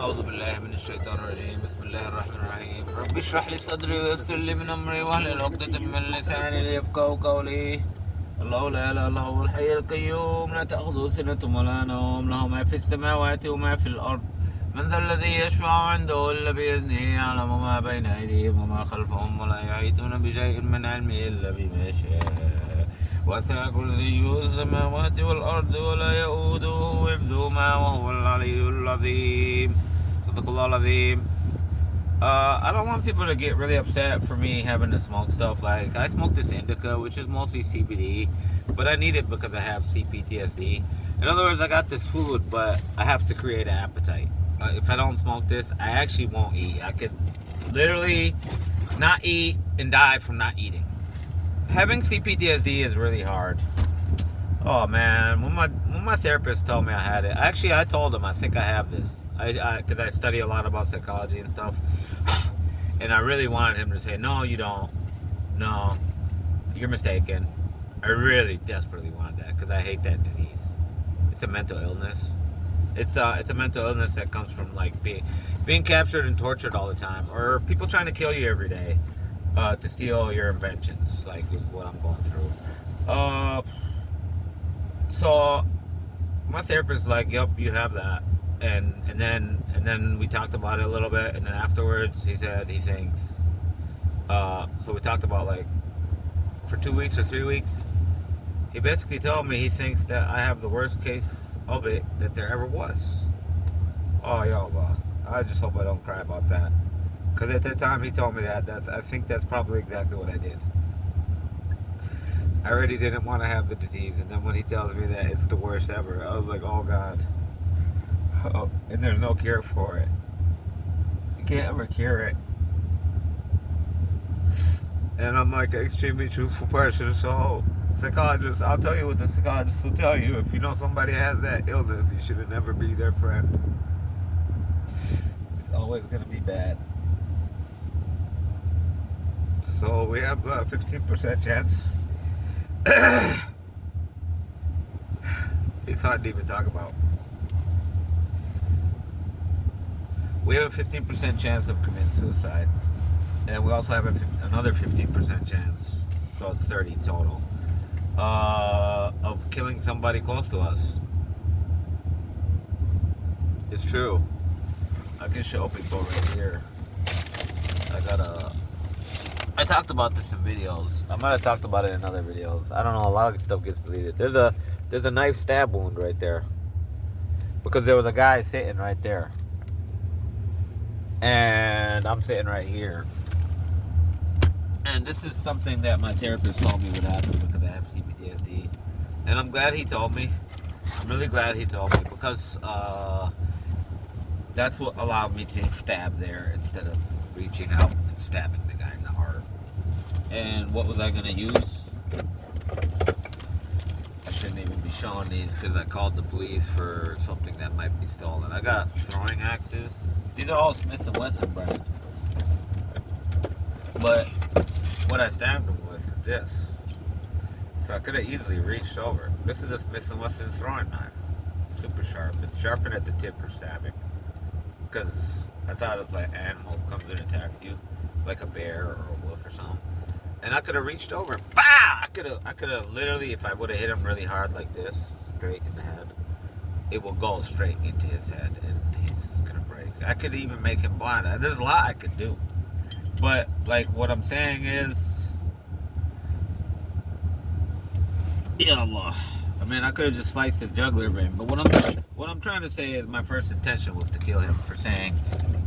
أعوذ بالله من الشيطان الرجيم. بسم الله الرحمن الرحيم. رب اشرح لي صدري ويسر لي من أمري واحلل عقدة من لساني ليفقهوا قولي. الله لا إله إلا هو الحي القيوم لا تأخذه سنة ولا نوم، له ما في السماوات وما في الأرض. من ذا الذي يشفع عنده إلا بإذنه، يعلم ما بين أيديهم وما خلفهم ولا يحيطون بشيء من علمه إلا بما شاء. وسع كرسيه السماوات والأرض ولا يؤوده حفظهما وهو العلي العظيم. صدق الله العظيم. I don't want people to get really upset for me having to smoke stuff. Like, I smoke this indica, which is mostly CBD, but I need it because I have CPTSD. In other words, I got this food, but I have to create an appetite. If I don't smoke this, I actually won't eat. I could literally not eat and die from not eating. Having CPTSD is really hard. Oh man, when my therapist told me I had it, actually I told him I think I have this. Because I study a lot about psychology and stuff, and I really wanted him to say, no, you don't. No, you're mistaken. I really desperately wanted that because I hate that disease. It's a mental illness. It's a mental illness that comes from like being captured and tortured all the time, or people trying to kill you every day to steal your inventions, like is what I'm going through. So my therapist is like, yep, you have that. And then we talked about it a little bit, and then afterwards he said he thinks. So we talked about like for 2 weeks or 3 weeks. He basically told me he thinks that I have the worst case of it that there ever was. Oh yo, I just hope I don't cry about that, because at that time he told me that. I think that's probably exactly what I did. I already didn't want to have the disease, and then when he tells me that it's the worst ever, I was like, oh god. Oh, and there's no cure for it. You can't ever cure it. And I'm like an extremely truthful person, so psychologists, I'll tell you what the psychologists will tell you. If you know somebody has that illness, you should never be their friend. It's always going to be bad. So we have a 15% chance. It's hard to even talk about. We have a 15% chance of committing suicide, and we also have another 15% chance, so it's 30 total, of killing somebody close to us. It's true. I can show people right here. I talked about this in videos. I might have talked about it in other videos. I don't know. A lot of stuff gets deleted. There's a knife stab wound right there, because there was a guy sitting right there. And I'm sitting right here. And this is something that my therapist told me would happen because I have CPTSD. And I'm glad he told me. I'm really glad he told me, because that's what allowed me to stab there instead of reaching out and stabbing the guy in the heart. And what was I going to use? I shouldn't even be showing these because I called the police for something that might be stolen. I got throwing axes. These are all Smith & Wesson brand. But what I stabbed him with is this. So I could have easily reached over. This is a Smith & Wesson throwing knife. Super sharp. It's sharpened at the tip for stabbing. Because I thought it was like an animal comes and attacks you. Like a bear or a wolf or something. And I could have reached over. Bah! I could have literally, if I would have hit him really hard like this, straight in the head, it will go straight into his head and he's gonna break. I could even make him blind. There's a lot I could do. But like what I'm saying is, ya Allah. I mean, I could have just sliced his jugular vein. But what I'm trying to say is my first intention was to kill him for saying,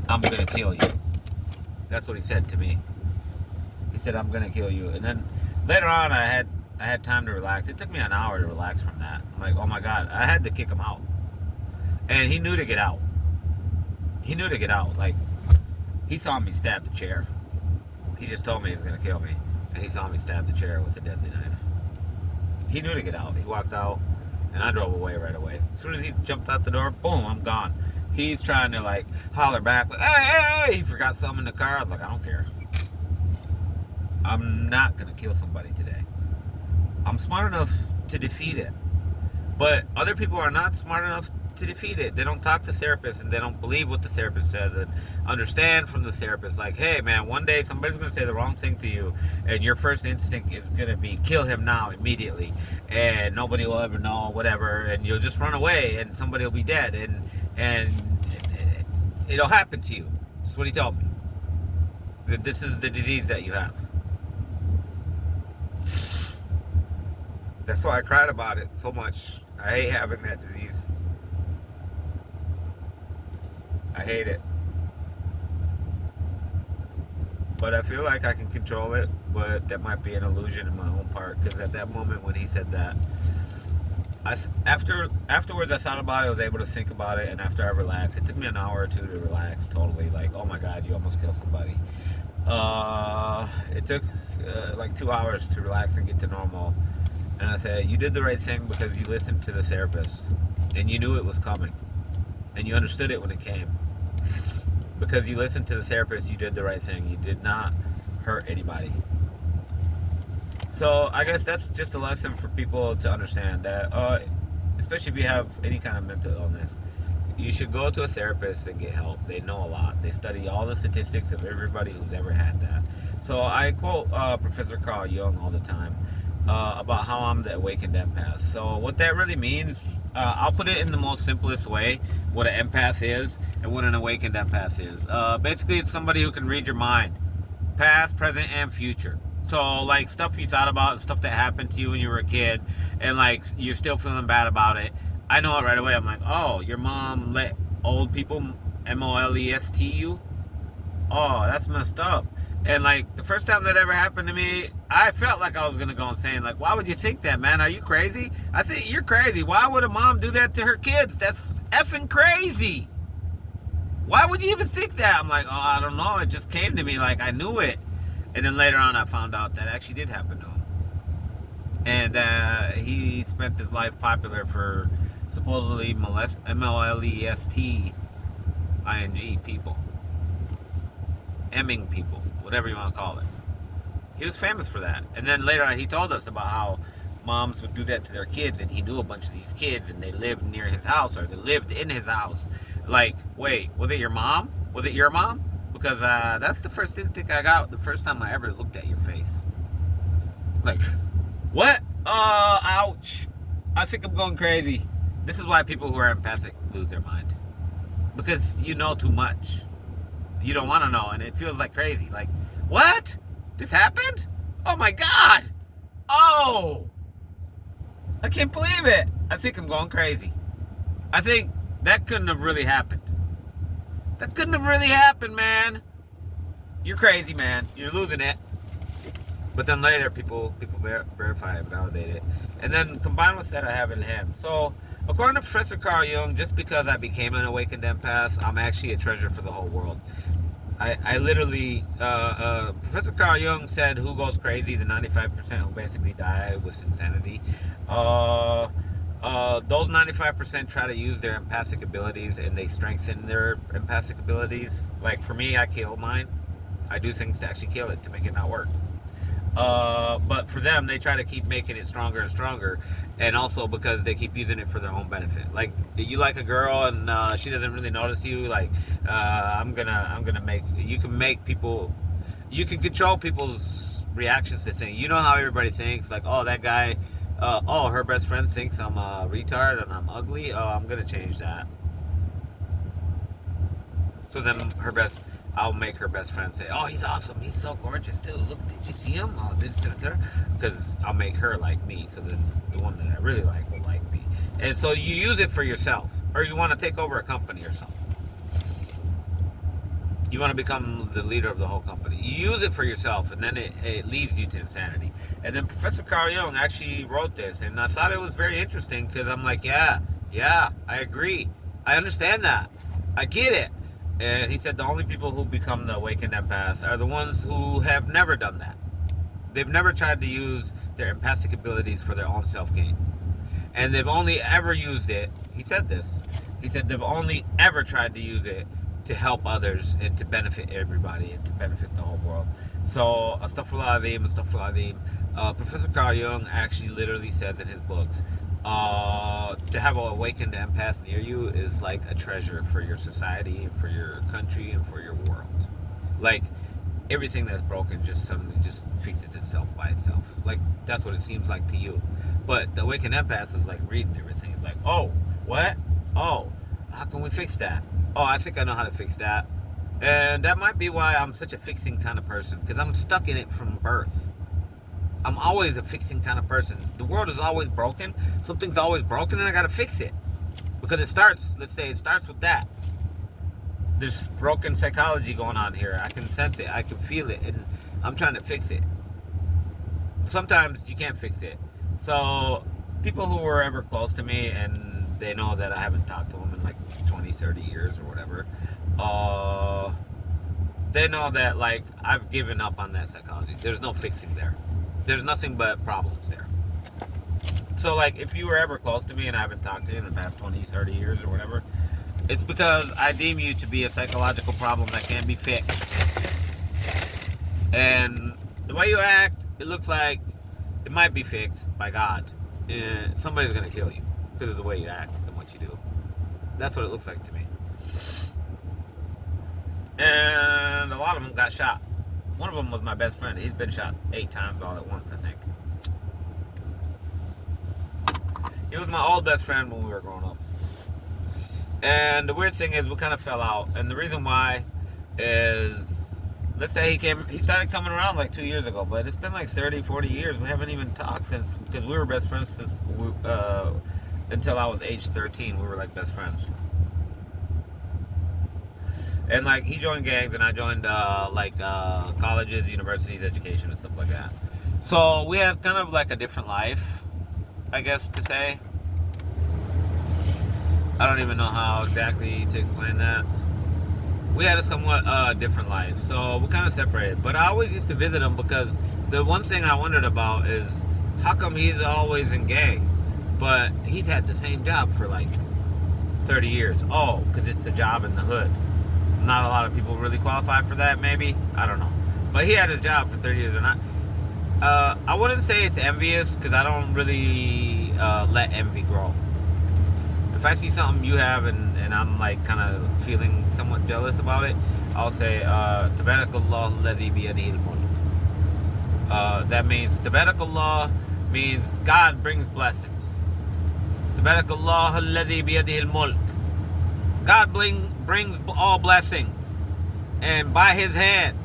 I'm gonna kill you. That's what he said to me. He said, I'm gonna kill you. And then later on I had time to relax. It took me an hour to relax from that. I'm like, oh my god, I had to kick him out. And he knew to get out. He knew to get out. Like, he saw me stab the chair. He just told me he was going to kill me. And he saw me stab the chair with a deadly knife. He knew to get out. He walked out, and I drove away right away. As soon as he jumped out the door, boom, I'm gone. He's trying to, like, holler back. Like, hey, hey, hey! He forgot something in the car. I was like, I don't care. I'm not going to kill somebody today. I'm smart enough to defeat it. But other people are not smart enough to defeat it. They don't talk to therapists, and they don't believe what the therapist says, and understand from the therapist, like, hey man, one day somebody's going to say the wrong thing to you, and your first instinct is going to be kill him now immediately, and nobody will ever know, whatever, and you'll just run away, and somebody will be dead, and it'll happen to you. That's what he told me. That this is the disease that you have. That's why I cried about it so much. I hate having that disease. I hate it. But I feel like I can control it, but that might be an illusion in my own part, because at that moment when he said that, afterwards I thought about it, I was able to think about it, and after I relaxed, it took me an hour or two to relax totally, like, oh my god, you almost killed somebody. It took like 2 hours to relax and get to normal. And I said, you did the right thing because you listened to the therapist, and you knew it was coming, and you understood it when it came. Because you listened to the therapist, you did the right thing. You did not hurt anybody. So I guess that's just a lesson for people to understand that, especially if you have any kind of mental illness, you should go to a therapist and get help. They know a lot. They study all the statistics of everybody who's ever had that. So I quote Professor Carl Jung all the time about how I'm the awakened empath. So what that really means, I'll put it in the most simplest way, what an empath is and what an awakened empath is. Basically, it's somebody who can read your mind, past, present, and future. So, like, stuff you thought about, stuff that happened to you when you were a kid, and, like, you're still feeling bad about it. I know it right away. I'm like, oh, your mom let old people molest you? Oh, that's messed up. And, like, the first time that ever happened to me, I felt like I was going to go insane. Like, why would you think that, man? Are you crazy? I think you're crazy. Why would a mom do that to her kids? That's effing crazy. Why would you even think that? I'm like, oh, I don't know. It just came to me like I knew it. And then later on, I found out that actually did happen to him. And he spent his life popular for supposedly M-O-L-E-S-T-I-N-G people. Emming people, whatever you want to call it. He was famous for that. And then later on, he told us about how moms would do that to their kids, and he knew a bunch of these kids, and they lived near his house, or they lived in his house. Like, wait, was it your mom? Was it your mom? Because that's the first instinct I got the first time I ever looked at your face. Like, what? Ouch. I think I'm going crazy. This is why people who are empathic lose their mind. Because you know too much. You don't want to know, and it feels like crazy. Like, what? This happened? Oh my god! Oh! I can't believe it! I think I'm going crazy. I think that couldn't have really happened. That couldn't have really happened, man. You're crazy, man. You're losing it. But then later, people verify and validate it. And then combined with that, I have it in hand. So, according to Professor Carl Jung, just because I became an awakened empath, I'm actually a treasure for the whole world. I literally, Professor Carl Jung said, who goes crazy? The 95% who basically die with insanity. Those 95% try to use their empathic abilities, and they strengthen their empathic abilities. Like, for me, I kill mine. I do things to actually kill it, to make it not work. But for them, they try to keep making it stronger and stronger, and also because they keep using it for their own benefit. Like, you like a girl and she doesn't really notice you. Like, I'm gonna make you can make people, you can control people's reactions to things. You know how everybody thinks, like, oh, that guy, oh, her best friend thinks I'm a retard and I'm ugly. Oh, I'm gonna change that. So then I'll make her best friend say, oh, he's awesome, he's so gorgeous too, look, did you see him? Oh, because I'll make her like me, so then the one that I really like will like me. And so you use it for yourself, or you want to take over a company or something. You want to become the leader of the whole company. You use it for yourself, and then it leads you to insanity. And then Professor Carl Jung actually wrote this, and I thought it was very interesting, because I'm like, yeah, I agree. I understand that. I get it. And he said the only people who become the awakened empaths are the ones who have never done that. They've never tried to use their empathic abilities for their own self-gain. And they've only ever used it, he said this, he said they've only ever tried to use it to help others and to benefit everybody and to benefit the whole world. So, Astaghfirullah Azim, Professor Carl Jung actually literally says in his books, To have an awakened empath near you is like a treasure for your society and for your country and for your world. Like, everything that's broken just suddenly just fixes itself by itself. Like, that's what it seems like to you. But the awakened empath is like reading everything. It's like, oh, what? Oh, how can we fix that? Oh, I think I know how to fix that. And that might be why I'm such a fixing kind of person, because I'm stuck in it from birth. I'm always a fixing kind of person. The world is always broken. Something's always broken, and I gotta fix it. Because it starts, let's say it starts with that. There's broken psychology going on here. I can sense it. I can feel it. And I'm trying to fix it. Sometimes you can't fix it. So people who were ever close to me, and they know that I haven't talked to them in like 20, 30 years or whatever, they know that like I've given up on that psychology. There's no fixing there. There's nothing but problems there. So like if you were ever close to me and I haven't talked to you in the past 20, 30 years or whatever, it's because I deem you to be a psychological problem that can't be fixed. And the way you act, it looks like it might be fixed by God. And somebody's going to kill you because of the way you act and what you do. That's what it looks like to me. And a lot of them got shot. One of them was my best friend. He's been shot 8 times all at once, I think. He was my old best friend when we were growing up. And the weird thing is we kind of fell out. And the reason why is, let's say he started coming around like 2 years ago, but it's been like 30, 40 years. We haven't even talked since, because we were best friends since until I was age 13. We were like best friends. And like he joined gangs and I joined colleges, universities, education and stuff like that. So we had kind of like a different life, I guess to say. I don't even know how exactly to explain that. We had a somewhat different life, so we kind of separated. But I always used to visit him because the one thing I wondered about is how come he's always in gangs, but he's had the same job for like 30 years. Oh, because it's a job in the hood. Not a lot of people really qualify for that, maybe. I don't know. But he had his job for 30 years. And I wouldn't say it's envious, because I don't really let envy grow. If I see something you have and I'm like kind of feeling somewhat jealous about it, I'll say, Tabarakallah alladhi biyadihi al-mulk. That means, Tabarakallah means God brings blessings. Tabarakallah alladhi biyadihi al-mulk. God brings all blessings. And by his hand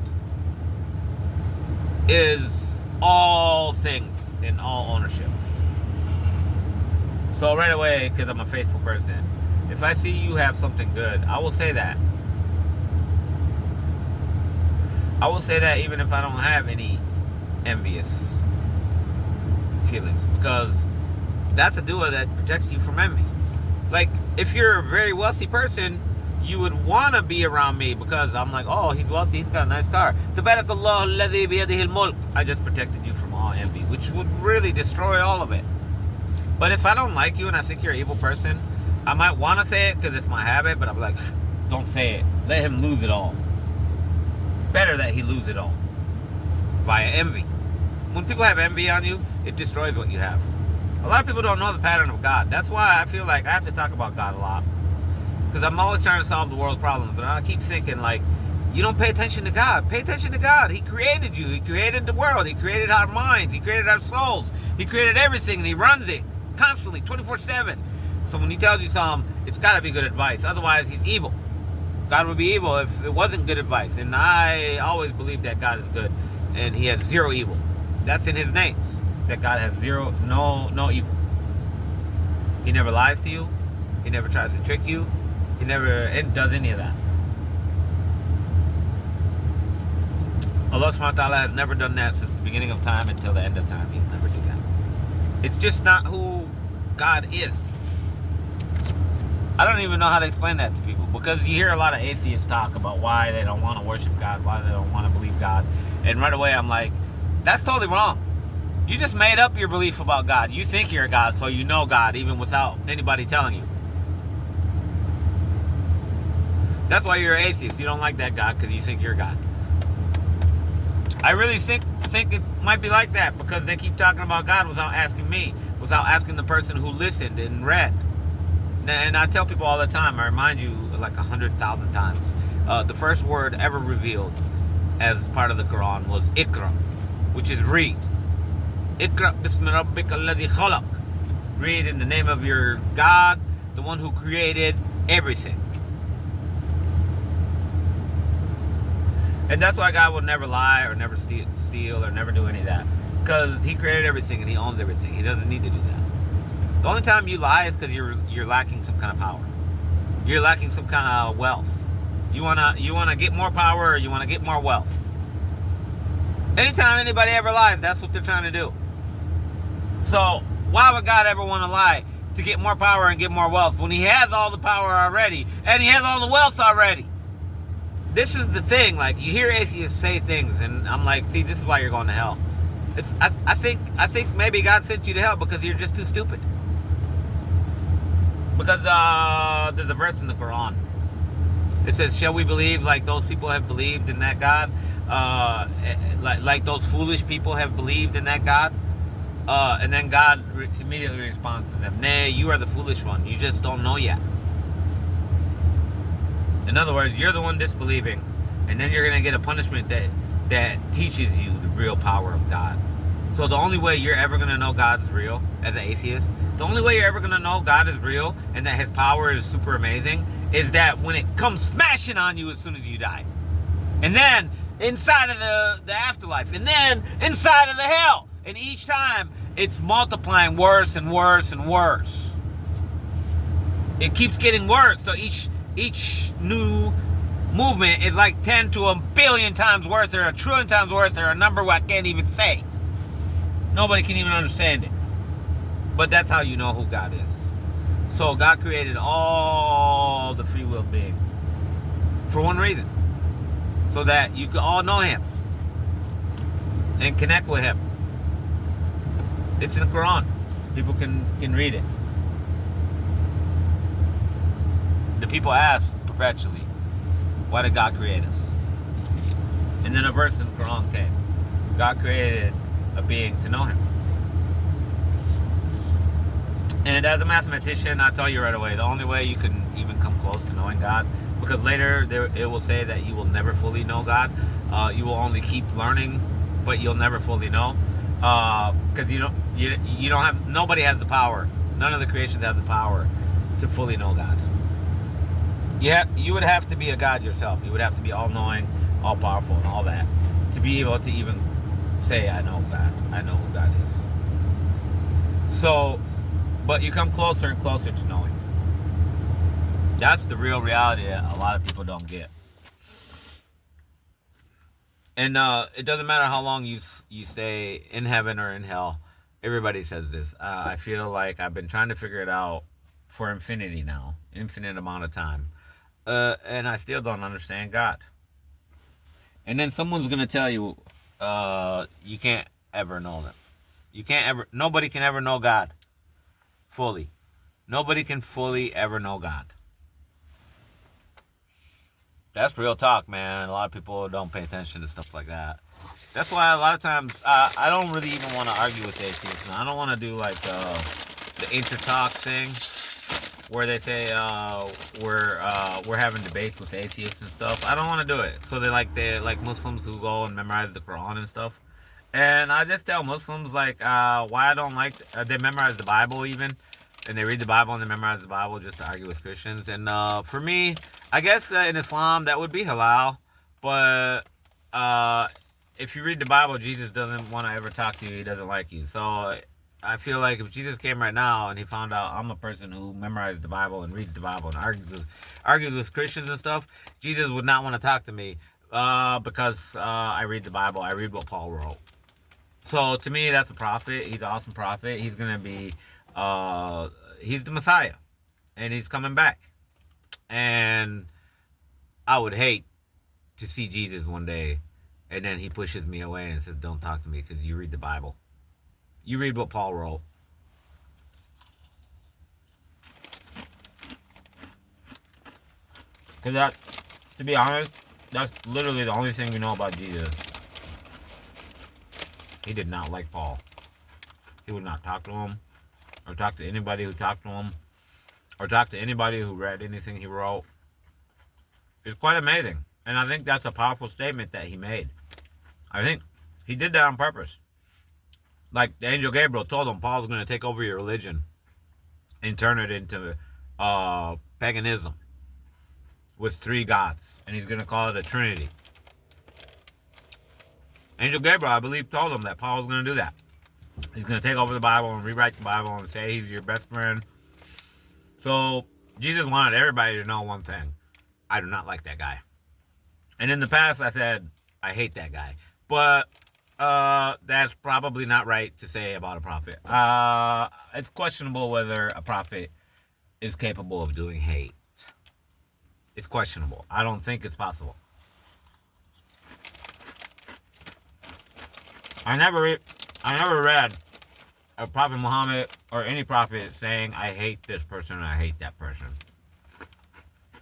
is all things and all ownership. So right away, because I'm a faithful person, if I see you have something good, I will say that. I will say that even if I don't have any envious feelings, because that's a dua that protects you from envy. Like, if you're a very wealthy person, you would want to be around me because I'm like, oh, he's wealthy, he's got a nice car. Tabarakallah alladhi biyadihi al-mulk. I just protected you from all envy, which would really destroy all of it. But if I don't like you and I think you're an evil person, I might want to say it because it's my habit, but I'm like, don't say it. Let him lose it all. It's better that he lose it all via envy. When people have envy on you, it destroys what you have. A lot of people don't know the pattern of God. That's why I feel like I have to talk about God a lot. Because I'm always trying to solve the world's problems. But I keep thinking, like, you don't pay attention to God. Pay attention to God. He created you. He created the world. He created our minds. He created our souls. He created everything, and he runs it constantly, 24/7. So when he tells you something, it's got to be good advice. Otherwise, he's evil. God would be evil if it wasn't good advice. And I always believe that God is good. And he has zero evil. That's in his names. That God has no evil. He never lies to you. He never tries to trick you. He never does any of that. Allah subhanahu wa ta'ala has never done that since the beginning of time until the end of time. He'll never do that. It's just not who God is. I don't even know how to explain that to people, because you hear a lot of atheists talk about why they don't want to worship God, why they don't want to believe God. And right away I'm like, that's totally wrong. You just made up your belief about God. You think you're a God, so you know God even without anybody telling you. That's why you're an atheist. You don't like that God because you think you're God. I really think think it might be like that because they keep talking about God without asking me, without asking the person who listened and read. And I tell people all the time, I remind you like 100,000 times, the first word ever revealed as part of the Quran was Iqra, which is read. Iqra bismi rabbika alladhi khalaq. Read in the name of your God, the one who created everything. And that's why God will never lie or never steal or never do any of that. Because he created everything and he owns everything. He doesn't need to do that. The only time you lie is because you're lacking some kind of power. You're lacking some kind of wealth. You wanna get more power or you wanna get more wealth. Anytime anybody ever lies, that's what they're trying to do. So why would God ever want to lie to get more power and get more wealth when he has all the power already and he has all the wealth already? This is the thing. Like, you hear atheists say things, and I'm like, see, this is why you're going to hell. I think maybe God sent you to hell because you're just too stupid. Because there's a verse in the Quran. It says, "Shall we believe like those people have believed in that God? Like those foolish people have believed in that God?" And then God immediately responds to them, "Nay, you are the foolish one. You just don't know yet." In other words, you're the one disbelieving, and then you're going to get a punishment that teaches you the real power of God. So the only way you're ever going to know God's real as an atheist, the only way you're ever going to know God is real and that his power is super amazing is that when it comes smashing on you as soon as you die. And then inside of the afterlife, and then inside of the hell. And each time it's multiplying worse and worse and worse. It keeps getting worse. So each new movement is like 10 to a billion times worse, or a trillion times worse, or a number I can't even say. Nobody can even understand it. But that's how you know who God is. So God created all the free will beings for one reason. So that you can all know him and connect with him. It's in the Quran. People can read it. The people ask perpetually, why did God create us? And then a verse in the Quran came. God created a being to know him. And as a mathematician, I tell you right away, the only way you can even come close to knowing God, because later it will say that you will never fully know God. You will only keep learning, but you'll never fully know. Because you don't have, nobody has the power. None of the creations have the power to fully know God. You would have to be a God yourself. You would have to be all-knowing, all-powerful, and all that to be able to even say, I know God. I know who God is. So, but you come closer and closer to knowing. That's the real reality that a lot of people don't get. And it doesn't matter how long you stay in heaven or in hell. Everybody says this. I feel like I've been trying to figure it out for infinity now. Infinite amount of time. And I still don't understand God. And then someone's going to tell you, you can't ever know them. Nobody can ever know God fully. Nobody can fully ever know God. That's real talk, man. A lot of people don't pay attention to stuff like that. That's why a lot of times I don't really even want to argue with atheists. I don't want to do like the intertalk thing where they say we're having debates with atheists and stuff. I don't want to do it. So they like Muslims who go and memorize the Quran and stuff. And I just tell Muslims like why I don't like they memorize the Bible even. And they read the Bible and they memorize the Bible just to argue with Christians. And for me, I guess in Islam that would be halal. But if you read the Bible, Jesus doesn't want to ever talk to you. He doesn't like you. So I feel like if Jesus came right now and he found out I'm a person who memorized the Bible and reads the Bible and argues with Christians and stuff, Jesus would not want to talk to me because I read the Bible. I read what Paul wrote. So to me, that's a prophet. He's an awesome prophet. He's going to be... he's the Messiah, and he's coming back. And I would hate to see Jesus one day, and then he pushes me away and says, "Don't talk to me because you read the Bible. You read what Paul wrote." Because that, to be honest, that's literally the only thing we know about Jesus. He did not like Paul. He would not talk to him, or talk to anybody who talked to him, or talk to anybody who read anything he wrote. It's quite amazing. And I think that's a powerful statement that he made. I think he did that on purpose. Like the angel Gabriel told him, Paul's going to take over your religion and turn it into paganism with 3 gods. And he's going to call it a trinity. Angel Gabriel, I believe, told him that Paul was going to do that. He's going to take over the Bible and rewrite the Bible and say he's your best friend. So Jesus wanted everybody to know one thing. I do not like that guy. And in the past, I said, I hate that guy. But that's probably not right to say about a prophet. It's questionable whether a prophet is capable of doing hate. It's questionable. I don't think it's possible. I never read a Prophet Muhammad or any prophet saying, I hate this person and I hate that person.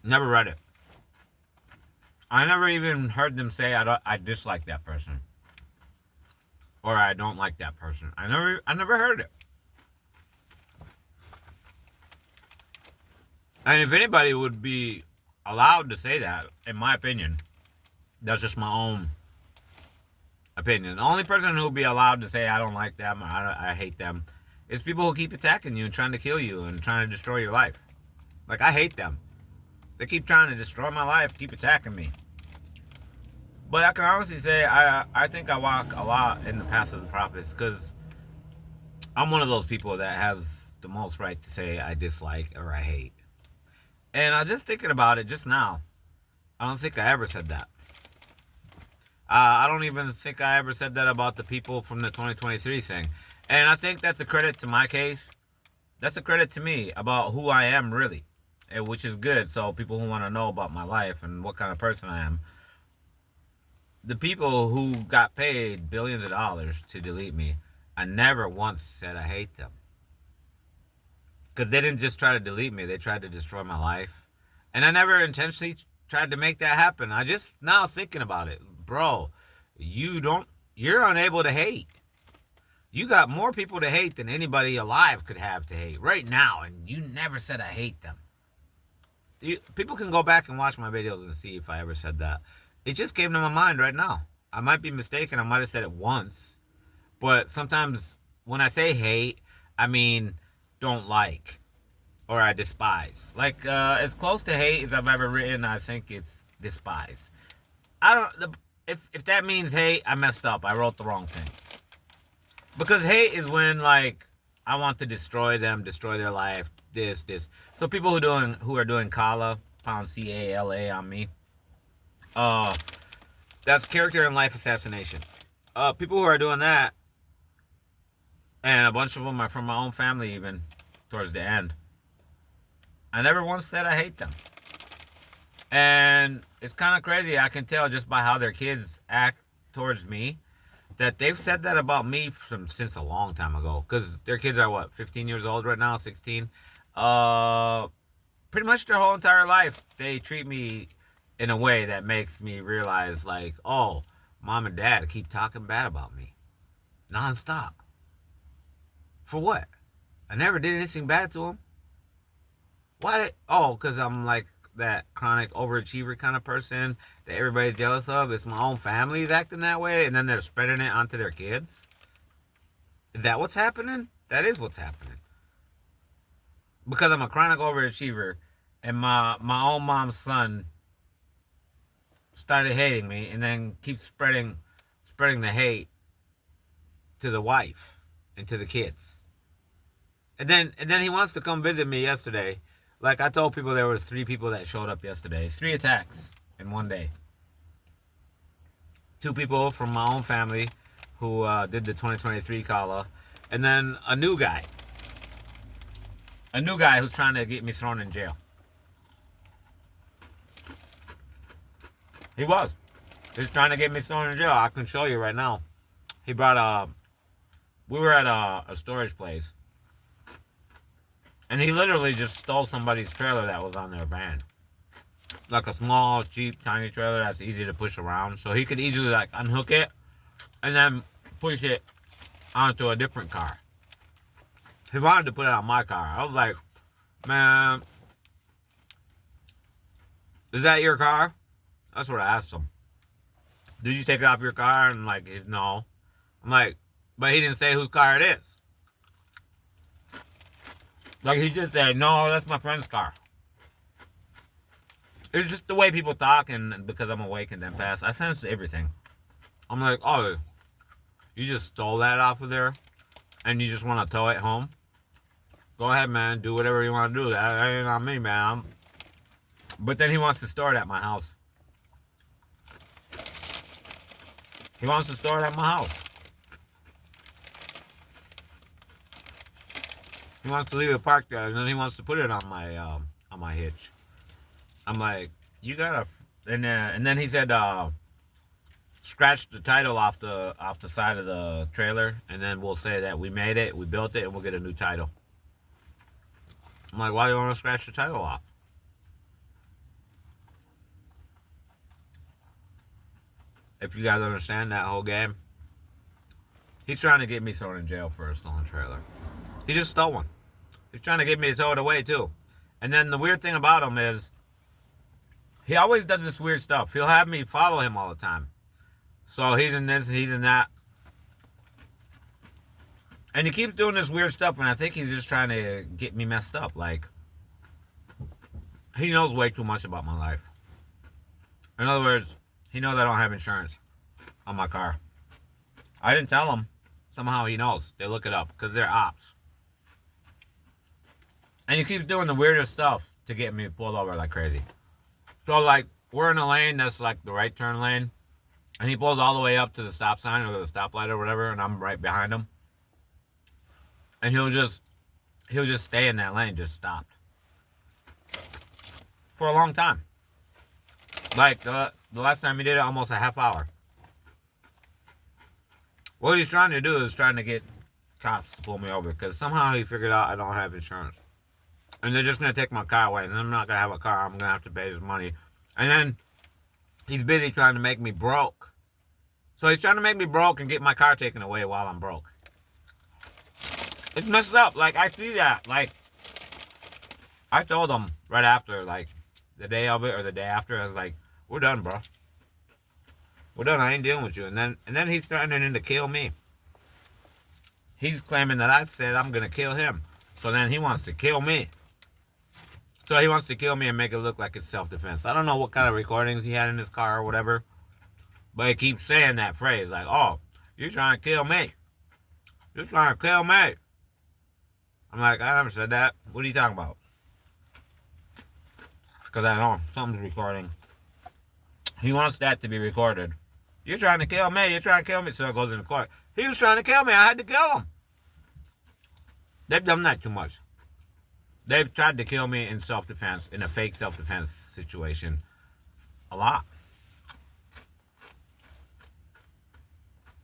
Never read it. I never even heard them say, I dislike that person. Or I don't like that person. I never heard it. And if anybody would be allowed to say that, in my opinion, that's just my own opinion. The only person who would be allowed to say I don't like them, or I hate them, is people who keep attacking you and trying to kill you and trying to destroy your life. Like, I hate them. They keep trying to destroy my life, keep attacking me. But I can honestly say I think I walk a lot in the path of the prophets, because I'm one of those people that has the most right to say I dislike or I hate. And I was just thinking about it just now. I don't think I ever said that. I don't even think I ever said that about the people from the 2023 thing. And I think that's a credit to my case. That's a credit to me about who I am really, which is good. So people who want to know about my life and what kind of person I am. The people who got paid billions of dollars to delete me, I never once said I hate them. Because they didn't just try to delete me, they tried to destroy my life. And I never intentionally tried to make that happen. I just now thinking about it. Bro, you're unable to hate. You got more people to hate than anybody alive could have to hate right now, and you never said I hate them. People can go back and watch my videos and see if I ever said that. It just came to my mind right now. I might be mistaken. I might have said it once. But sometimes when I say hate, I mean don't like or I despise. Like, as close to hate as I've ever written, I think it's despise. If that means hate, I messed up. I wrote the wrong thing. Because hate is when, like, I want to destroy them, destroy their life, this. So people who are doing Kala, pound C-A-L-A on me, that's character and life assassination. People who are doing that, and a bunch of them are from my own family even, towards the end, I never once said I hate them. And it's kind of crazy. I can tell just by how their kids act towards me that they've said that about me since a long time ago. Because their kids are, what, 15 years old right now, 16? Pretty much their whole entire life, they treat me in a way that makes me realize, like, oh, mom and dad keep talking bad about me. Non-stop. For what? I never did anything bad to them. Why? Because I'm like that chronic overachiever kind of person that everybody's jealous of. It's my own family is acting that way, and then they're spreading it onto their kids. Is that what's happening? That is what's happening. Because I'm a chronic overachiever, and my own mom's son started hating me, and then keeps spreading the hate to the wife and to the kids. And then he wants to come visit me yesterday. Like I told people, there was 3 people that showed up yesterday. 3 attacks in one day. 2 people from my own family who did the 2023 Kala. And then a new guy. A new guy who's trying to get me thrown in jail. He was. He's trying to get me thrown in jail. I can show you right now. He brought we were at a storage place. And he literally just stole somebody's trailer that was on their van. Like a small, cheap, tiny trailer that's easy to push around. So he could easily, like, unhook it and then push it onto a different car. He wanted to put it on my car. I was like, man, is that your car? That's what I asked him. Did you take it off your car? And like, no. I'm like, but he didn't say whose car it is. Like, he just said, no, that's my friend's car. It's just the way people talk, and because I'm awake and empath, I sense everything. I'm like, oh, you just stole that off of there, and you just want to tow it home? Go ahead, man. Do whatever you want to do. That ain't on me, man. But then he wants to store it at my house. He wants to store it at my house. He wants to leave it parked there, and then he wants to put it on my hitch. I'm like, you gotta, and then he said, scratch the title off the side of the trailer, and then we'll say that we made it, we built it, and we'll get a new title. I'm like, why do you want to scratch the title off? If you guys understand that whole game, he's trying to get me thrown in jail for a stolen trailer. He just stole one. He's trying to get me to tow it away too. And then the weird thing about him is, he always does this weird stuff. He'll have me follow him all the time. So he's in this, he's in that. And he keeps doing this weird stuff, and I think he's just trying to get me messed up. Like, he knows way too much about my life. In other words, he knows I don't have insurance on my car. I didn't tell him. Somehow he knows. They look it up because they're ops. And he keeps doing the weirdest stuff to get me pulled over like crazy. So, like, we're in a lane that's like the right turn lane. And he pulls all the way up to the stop sign or the stoplight or whatever, and I'm right behind him. And he'll just stay in that lane, just stopped. For a long time. Like, the last time he did it, almost a half hour. What he's trying to do is trying to get cops to pull me over, because somehow he figured out I don't have insurance. And they're just going to take my car away, and I'm not going to have a car. I'm going to have to pay his money. And then he's busy trying to make me broke. So he's trying to make me broke and get my car taken away while I'm broke. It's messed up. Like, I see that. Like, I told him right after, like, the day of it or the day after, I was like, we're done, bro. We're done. I ain't dealing with you. And then he's threatening to kill me. He's claiming that I said I'm going to kill him. So then he wants to kill me. So he wants to kill me and make it look like it's self-defense. I don't know what kind of recordings he had in his car or whatever. But he keeps saying that phrase. Like, oh, you're trying to kill me. You're trying to kill me. I'm like, I never said that. What are you talking about? Because I know something's recording. He wants that to be recorded. You're trying to kill me. You're trying to kill me. So it goes into court. He was trying to kill me. I had to kill him. They've done that too much. They've tried to kill me in self-defense, in a fake self-defense situation, a lot.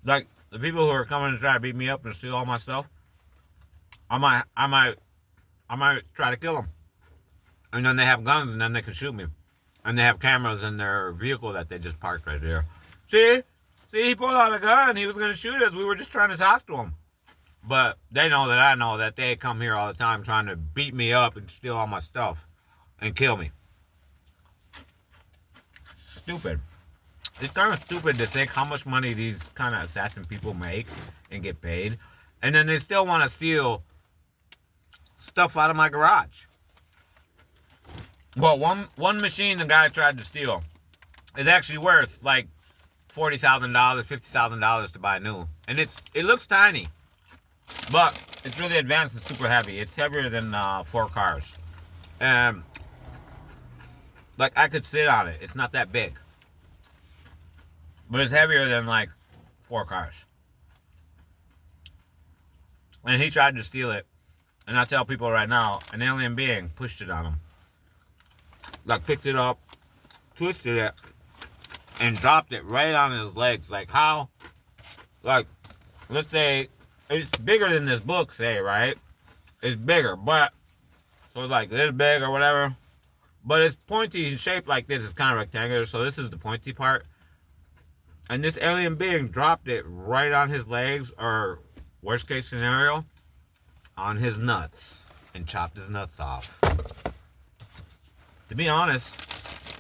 Like, the people who are coming to try to beat me up and steal all my stuff, I might try to kill them. And then they have guns, and then they can shoot me. And they have cameras in their vehicle that they just parked right there. See, he pulled out a gun. He was going to shoot us. We were just trying to talk to him. But they know that I know that they come here all the time trying to beat me up and steal all my stuff and kill me. Stupid. It's kind of stupid to think how much money these kind of assassin people make and get paid. And then they still want to steal stuff out of my garage. Well, one machine the guy tried to steal is actually worth like $40,000, $50,000 to buy new. And it looks tiny. But it's really advanced and super heavy. It's heavier than 4 cars. And like, I could sit on it. It's not that big. But it's heavier than like 4 cars. And he tried to steal it. And I tell people right now, an alien being pushed it on him. Like, picked it up, twisted it, and dropped it right on his legs. Like, how? Like, let's say it's bigger than this book, say, right? It's bigger, but so it's like this big or whatever. But it's pointy and shaped like this. It's kind of rectangular, so this is the pointy part. And this alien being dropped it right on his legs, or Worst case scenario, on his nuts and chopped his nuts off. To be honest,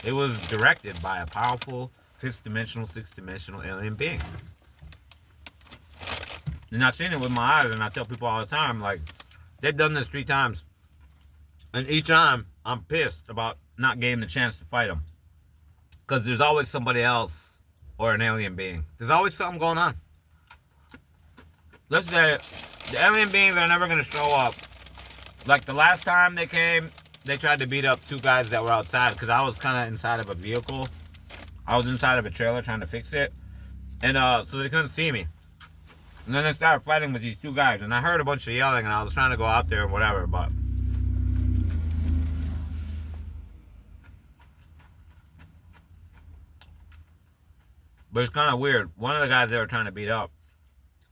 it was directed by a powerful fifth dimensional, sixth dimensional alien being. And I've seen it with my eyes, and I tell people all the time, like, they've done this 3 times. And each time, I'm pissed about not getting the chance to fight them. Because there's always somebody else or an alien being. There's always something going on. Let's say the alien beings are never going to show up. Like the last time they came, they tried to beat up 2 guys that were outside because I was kind of inside of a vehicle. I was inside of a trailer trying to fix it. And so they couldn't see me. And then they started fighting with these 2 guys. And I heard a bunch of yelling, and I was trying to go out there and whatever, but... But it's kind of weird. One of the guys they were trying to beat up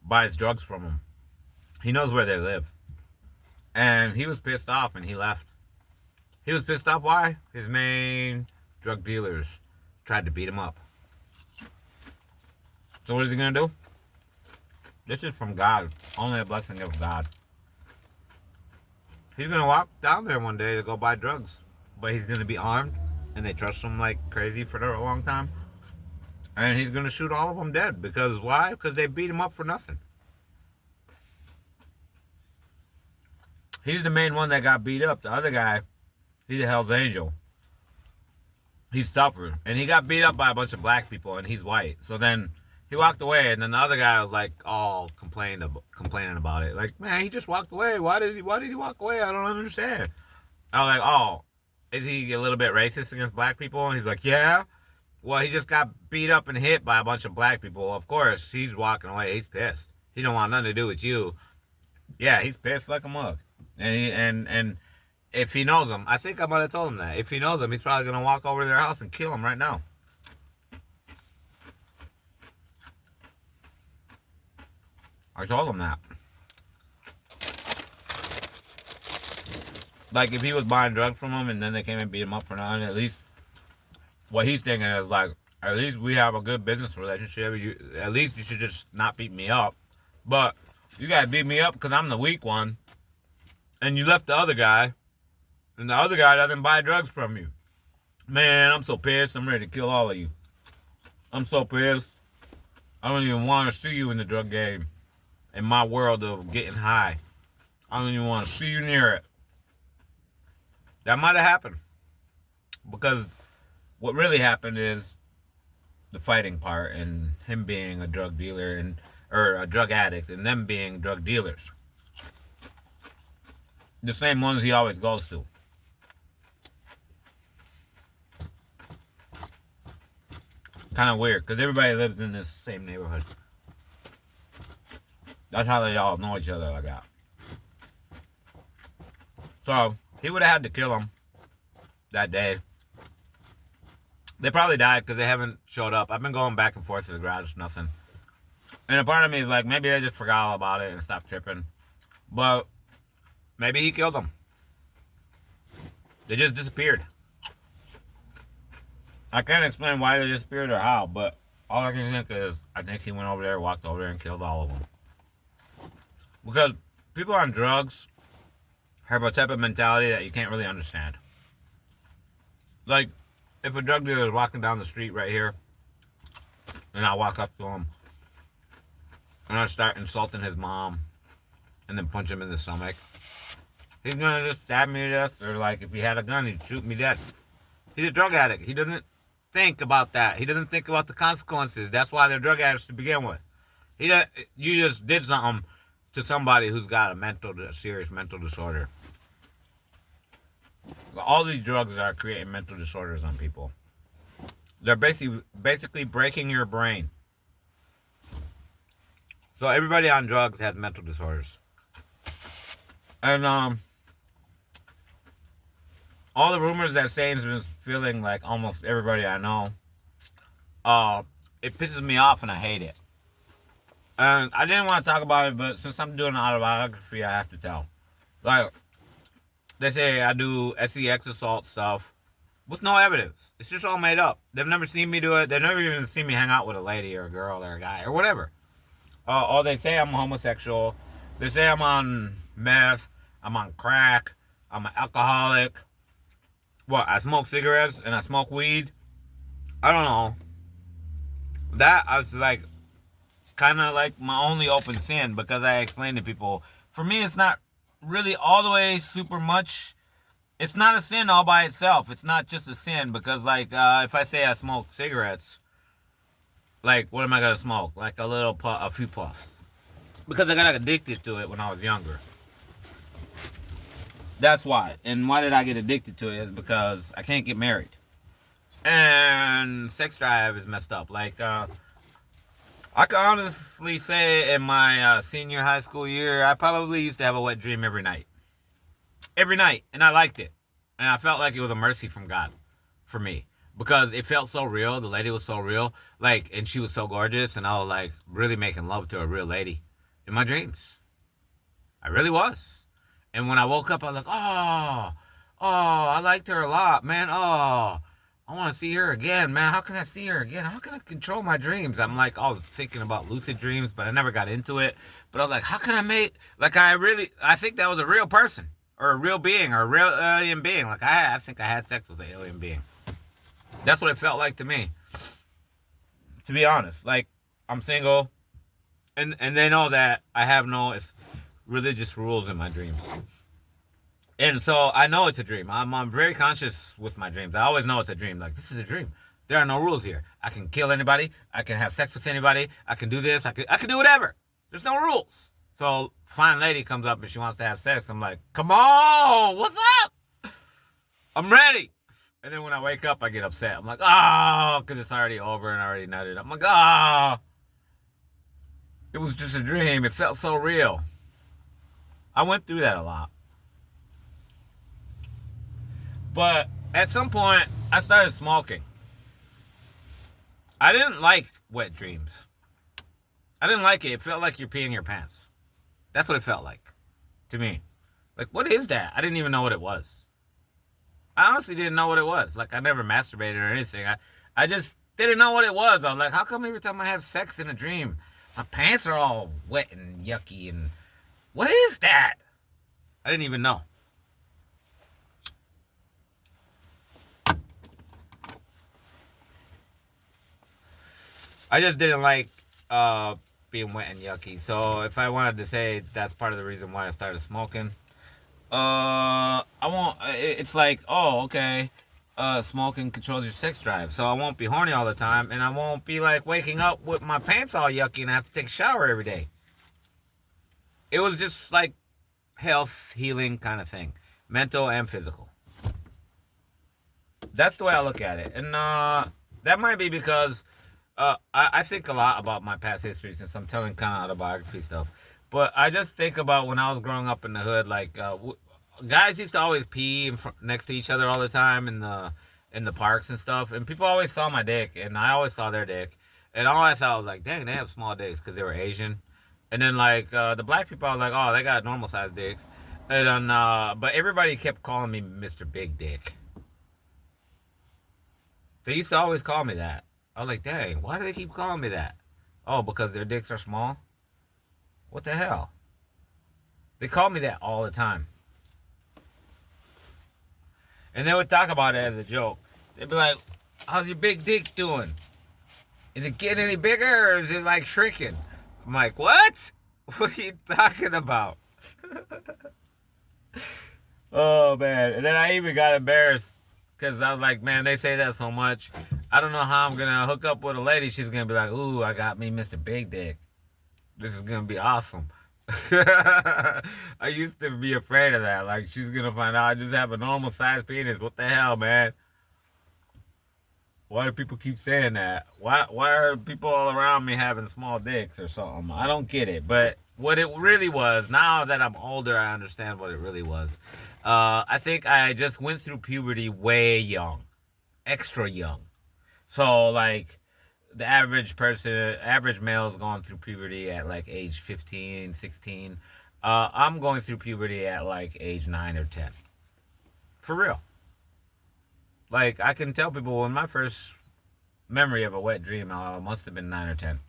buys drugs from them. He knows where they live. And he was pissed off, and he left. He was pissed off. Why? His main drug dealers tried to beat him up. So what is he going to do? This is from God. Only a blessing of God. He's going to walk down there one day to go buy drugs. But he's going to be armed. And they trust him like crazy for a long time. And he's going to shoot all of them dead. Because why? Because they beat him up for nothing. He's the main one that got beat up. The other guy, he's a Hell's Angel. He's tougher. And he got beat up by a bunch of black people. And he's white. So then... he walked away, and then the other guy was like all complaining about it. Like, man, he just walked away. Why did he walk away? I don't understand. I was like, oh, is he a little bit racist against black people? And he's like, yeah. Well, he just got beat up and hit by a bunch of black people. Of course, he's walking away. He's pissed. He don't want nothing to do with you. Yeah, he's pissed like a mug. And if he knows them, I think I might have told him that. If he knows them, he's probably gonna walk over to their house and kill them right now. I told him that. Like, if he was buying drugs from him and then they came and beat him up for nothing, at least what he's thinking is, like, at least we have a good business relationship. At least you should just not beat me up. But you gotta beat me up because I'm the weak one. And you left the other guy. And the other guy doesn't buy drugs from you. Man, I'm so pissed. I'm ready to kill all of you. I'm so pissed. I don't even want to see you in the drug game. In my world of getting high. I don't even want to see you near it. That might have happened. Because what really happened is the fighting part and him being a drug dealer or a drug addict and them being drug dealers. The same ones he always goes to. Kind of weird because everybody lives in this same neighborhood. That's how they all know each other like that. So, he would have had to kill him that day. They probably died because they haven't showed up. I've been going back and forth to the garage, nothing. And a part of me is like, maybe they just forgot all about it and stopped tripping. But, maybe he killed them. They just disappeared. I can't explain why they disappeared or how, but all I can think is, I think he went over there, walked over there, and killed all of them. Because people on drugs have a type of mentality that you can't really understand. Like, if a drug dealer is walking down the street right here, and I walk up to him, and I start insulting his mom, and then punch him in the stomach, he's gonna just stab me to death, or like, if he had a gun, he'd shoot me dead. He's a drug addict. He doesn't think about that. He doesn't think about the consequences. That's why they're drug addicts to begin with. You just did something to somebody who's got a serious mental disorder. All these drugs are creating mental disorders on people. They're basically breaking your brain. So everybody on drugs has mental disorders. And all the rumors that Satan's been feeling like almost everybody I know, it pisses me off and I hate it. And I didn't want to talk about it, but since I'm doing an autobiography, I have to tell. Like, they say I do sex assault stuff with no evidence. It's just all made up. They've never seen me do it. They've never even seen me hang out with a lady or a girl or a guy or whatever. or they say I'm homosexual. They say I'm on meth. I'm on crack. I'm an alcoholic. What? I smoke cigarettes and I smoke weed. I don't know. That I was like, kind of like my only open sin because I explained to people. For me, it's not really all the way super much. It's not a sin all by itself. It's not just a sin because, like, if I say I smoke cigarettes, like, what am I gonna smoke? Like a few puffs, because I got addicted to it when I was younger. That's why. And why did I get addicted to it? Is because I can't get married, and sex drive is messed up. Like, I can honestly say in my senior high school year, I probably used to have a wet dream every night. Every night. And I liked it. And I felt like it was a mercy from God for me. Because it felt so real. The lady was so real. Like, and she was so gorgeous. And I was like really making love to a real lady in my dreams. I really was. And when I woke up, I was like, I liked her a lot, man. I want to see her again, man. How can I see her again? How can I control my dreams? I'm like, I was thinking about lucid dreams, but I never got into it. But I was like, how can I make, like, I think that was a real person or a real being or a real alien being. Like, I think I had sex with an alien being. That's what it felt like to me. To be honest, like, I'm single, and they know that I have no religious rules in my dreams. And so I know it's a dream. I'm very conscious with my dreams. I always know it's a dream. Like, this is a dream. There are no rules here. I can kill anybody. I can have sex with anybody. I can do this. I can do whatever. There's no rules. So fine lady comes up and she wants to have sex. I'm like, come on, what's up? I'm ready. And then when I wake up, I get upset. I'm like, because it's already over and I already nutted. I'm like, it was just a dream. It felt so real. I went through that a lot. But at some point, I started smoking. I didn't like wet dreams. I didn't like it. It felt like you're peeing your pants. That's what it felt like to me. Like, what is that? I didn't even know what it was. I honestly didn't know what it was. Like, I never masturbated or anything. I just didn't know what it was. I was like, how come every time I have sex in a dream, my pants are all wet and yucky? And what is that? I didn't even know. I just didn't like being wet and yucky. So if I wanted to say that's part of the reason why I started smoking, I won't. It's like, okay, smoking controls your sex drive, so I won't be horny all the time, and I won't be like waking up with my pants all yucky and I have to take a shower every day. It was just like health, healing kind of thing, mental and physical. That's the way I look at it, and that might be because. I think a lot about my past history since I'm telling kind of autobiography stuff. But I just think about when I was growing up in the hood, like guys used to always pee next to each other all the time in the parks and stuff, and people always saw my dick, and I always saw their dick, and all I thought was like, dang, they have small dicks because they were Asian, and then like the black people, I was like, oh, they got normal sized dicks, and then but everybody kept calling me Mr. Big Dick. They used to always call me that. I was like, dang, why do they keep calling me that? Oh, because their dicks are small? What the hell? They call me that all the time. And they would talk about it as a joke. They'd be like, how's your big dick doing? Is it getting any bigger or is it like shrinking? I'm like, what? What are you talking about? Oh, man. And then I even got embarrassed because I was like, man, they say that so much. I don't know how I'm going to hook up with a lady. She's going to be like, ooh, I got me Mr. Big Dick. This is going to be awesome. I used to be afraid of that. Like, she's going to find out I just have a normal sized penis. What the hell, man? Why do people keep saying that? Why are people all around me having small dicks or something? I don't get it. But what it really was, now that I'm older, I understand what it really was. I think I just went through puberty way young. Extra young. So, like, the average male is going through puberty at, like, age 15, 16. I'm going through puberty at, like, age 9 or 10. For real. Like, I can tell people when my first memory of a wet dream, I must have been 9 or 10.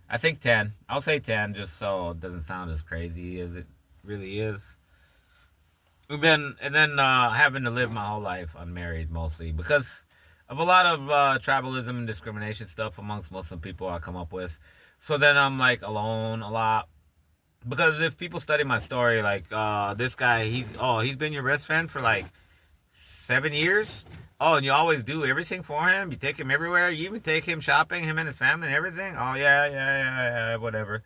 I think 10. I'll say 10 just so it doesn't sound as crazy as it really is. And then having to live my whole life unmarried mostly because of a lot of tribalism and discrimination stuff amongst Muslim people I come up with. So then I'm like alone a lot. Because if people study my story, like this guy, he's been your best friend for like 7 years. Oh, and you always do everything for him. You take him everywhere. You even take him shopping, him and his family and everything. Oh yeah, whatever.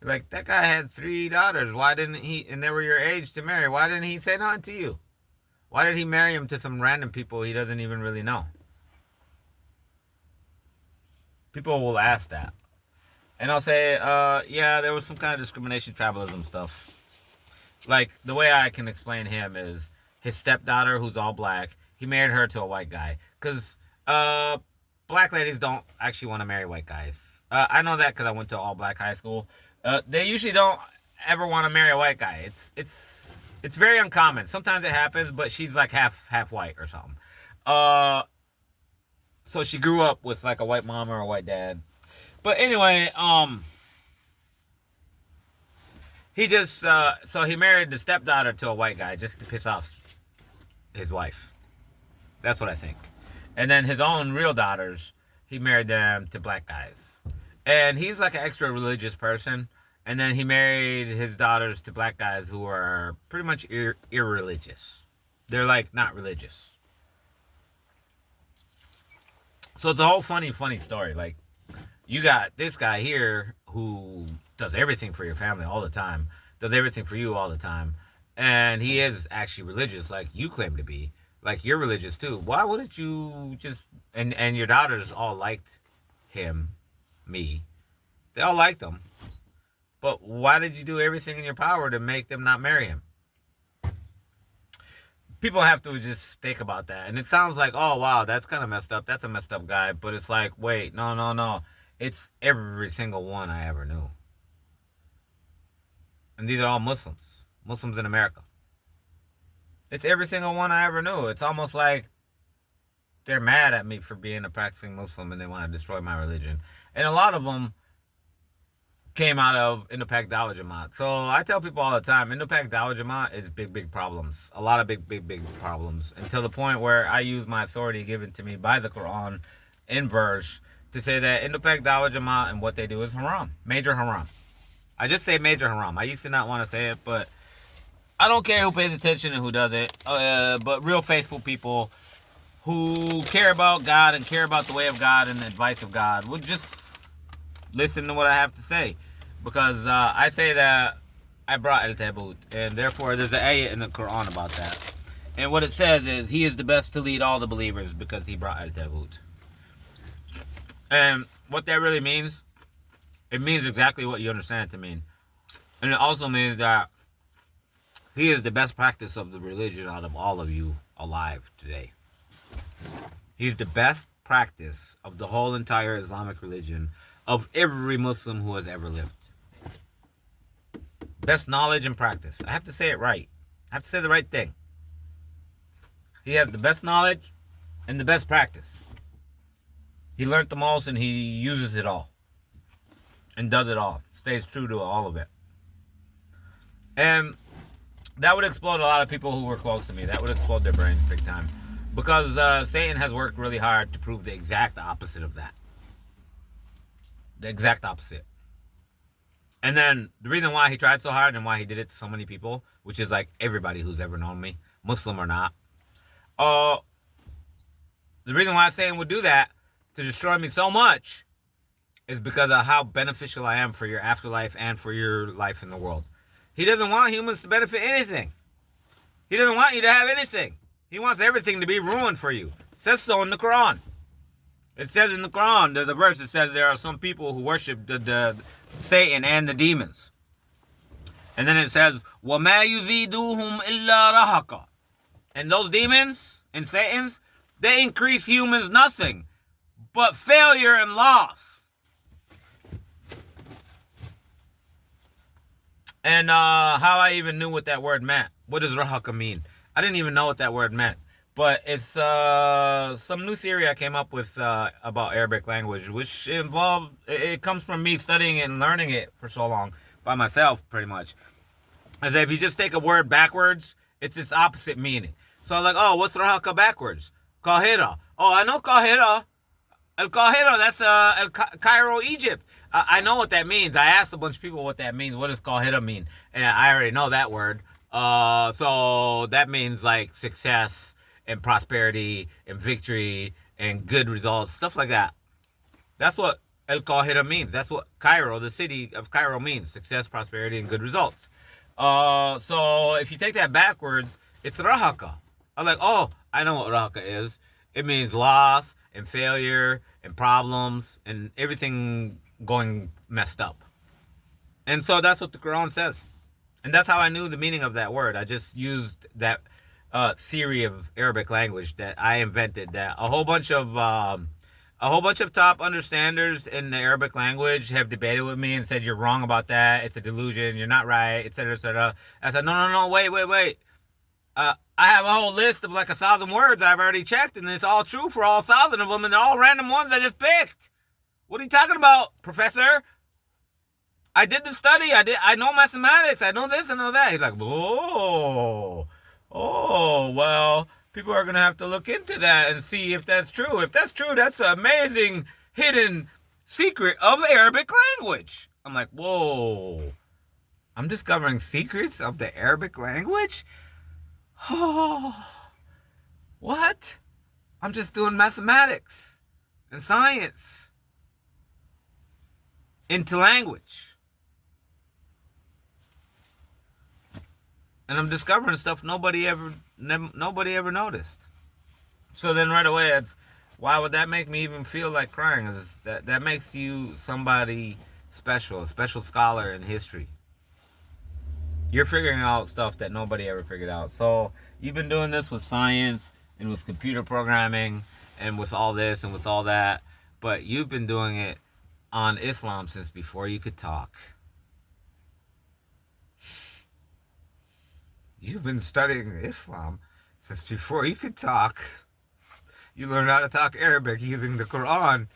Like that guy had 3 daughters. Why didn't he? And they were your age to marry. Why didn't he say nothing to you? Why did he marry him to some random people he doesn't even really know? People will ask that, and I'll say, yeah, there was some kind of discrimination, tribalism stuff. Like the way I can explain him is his stepdaughter, who's all black. He married her to a white guy because black ladies don't actually want to marry white guys. I know that because I went to all black high school. They usually don't ever want to marry a white guy. It's very uncommon. Sometimes it happens, but she's like half white or something. So she grew up with like a white mom or a white dad. But anyway, he just so he married the stepdaughter to a white guy just to piss off his wife. That's what I think. And then his own real daughters, he married them to black guys. And he's like an extra religious person. And then he married his daughters to black guys who are pretty much irreligious. They're like not religious. So it's a whole funny story. Like, you got this guy here who does everything for your family all the time, does everything for you all the time. And he is actually religious, like you claim to be. Like, you're religious too. Why wouldn't you just... And your daughters all liked him, me. They all liked him. But why did you do everything in your power to make them not marry him? People have to just think about that. And it sounds like, oh, wow, that's kind of messed up. That's a messed up guy. But it's like, wait, no. It's every single one I ever knew. And these are all Muslims. Muslims in America. It's every single one I ever knew. It's almost like they're mad at me for being a practicing Muslim and they want to destroy my religion. And a lot of them came out of Indo-Pak Dawah Jamaat. So I tell people all the time, Indo-Pak Dawah Jamaat is big problems. A lot of big problems. Until the point where I use my authority given to me by the Quran in verse to say that Indo-Pak Dawah Jamaat and what they do is haram. Major haram. I just say major haram. I used to not want to say it, but I don't care who pays attention and who doesn't. But real faithful people who care about God and care about the way of God and the advice of God would just listen to what I have to say. Because I say that I brought Al-Tabut, and therefore there's an ayah in the Quran about that. And what it says is, he is the best to lead all the believers because he brought Al-Tabut. And what that really means, it means exactly what you understand it to mean. And it also means that he is the best practice of the religion out of all of you alive today. He's the best practice of the whole entire Islamic religion of every Muslim who has ever lived. Best knowledge and practice. I have to say it right. I have to say the right thing. He has the best knowledge and the best practice. He learned the most and he uses it all. And does it all. Stays true to all of it. And that would explode a lot of people who were close to me. That would explode their brains big time. Because Satan has worked really hard to prove the exact opposite of that. The exact opposite. And then the reason why he tried so hard and why he did it to so many people, which is like everybody who's ever known me, Muslim or not. The reason why Satan would do that to destroy me so much is because of how beneficial I am for your afterlife and for your life in the world. He doesn't want humans to benefit anything. He doesn't want you to have anything. He wants everything to be ruined for you. It says so in the Quran. It says in the Quran, there's a verse that says there are some people who worship the Satan and the demons. And then it says, وَمَا يُزِيدُهُمْ إِلَّا رَهَقًا. And those demons and Satans, they increase humans nothing but failure and loss. And how I even knew what that word meant. What does Rahaka mean? I didn't even know what that word meant. But it's some new theory I came up with about Arabic language, which it comes from me studying it and learning it for so long by myself, pretty much. As if you just take a word backwards, it's its opposite meaning. So I'm like, oh, what's Rahaka backwards? Kahira. Oh, I know Kahira. El Kahira, that's Cairo, Egypt. I know what that means. I asked a bunch of people what that means. What does Kahira mean? And I already know that word. So that means like success and prosperity and victory and good results, stuff like that. That's what El Kahira means. That's what Cairo, the city of Cairo, means: success, prosperity, and good results. So if you take that backwards, it's Rahaka. I'm like, oh, I know what Rahaka is. It means loss and failure and problems and everything going messed up. And so that's what the Quran says. And that's how I knew the meaning of that word. I just used that theory of Arabic language that I invented. That a whole bunch of top understanders in the Arabic language have debated with me and said, you're wrong about that. It's a delusion. You're not right, etc., etc. I said, no, wait. I have a whole list of like 1,000 words I've already checked, and it's all true for all 1,000 of them, and they're all random ones I just picked. What are you talking about, Professor? I did the study. I know mathematics. I know this and know that. He's like, oh, well, people are going to have to look into that and see if that's true. If that's true, that's an amazing hidden secret of the Arabic language. I'm like, whoa, I'm discovering secrets of the Arabic language? Oh, what? I'm just doing mathematics and science into language. And I'm discovering stuff nobody ever noticed. So then right away, why would that make me even feel like crying? That makes you somebody special, a special scholar in history. You're figuring out stuff that nobody ever figured out. So you've been doing this with science and with computer programming and with all this and with all that, but you've been doing it on Islam since before you could talk. You've been studying Islam since before you could talk. You learned how to talk Arabic using the Quran